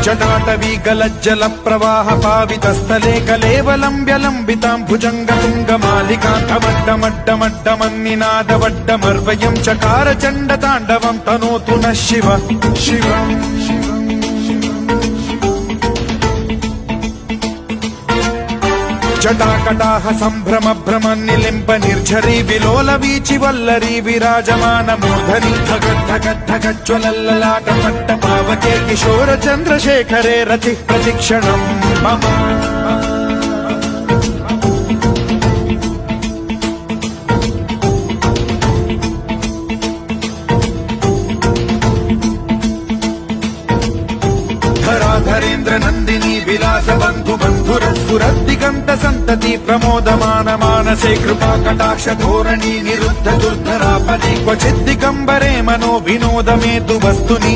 जटाटवी गलज्जल प्रवाह पावितस्थले कलेवलम्ब्यलम्बितां भुजङ्गतुङ्गमालिकान्तवड्डमड्डमड्डमन्निनादवड्डमर्वयं चकार चण्डताण्डवं तनोतु नः शिव शिव जटाकटाह सम्भ्रम भ्रम निलिम्ब निर्झरी विलोल वीचि वल्लरी विराजमान मूर्धनि धगद्धगद्धगज्ज्वलल्ललाट पट्ट पावके किशोर चन्द्रशेखरे रतिः प्रतिक्षणम् मम धराधरेन्द्र नन्दिनी विलास बन्धु बन्धुरस्फुरद्दिगन्त सन्तति प्रमोदमान मानसे कृपा कटाक्ष धोरणी निरुद्ध दुर्धरापदे क्वचिद्दिगम्बरे मनो विनोदमेतु वस्तुनि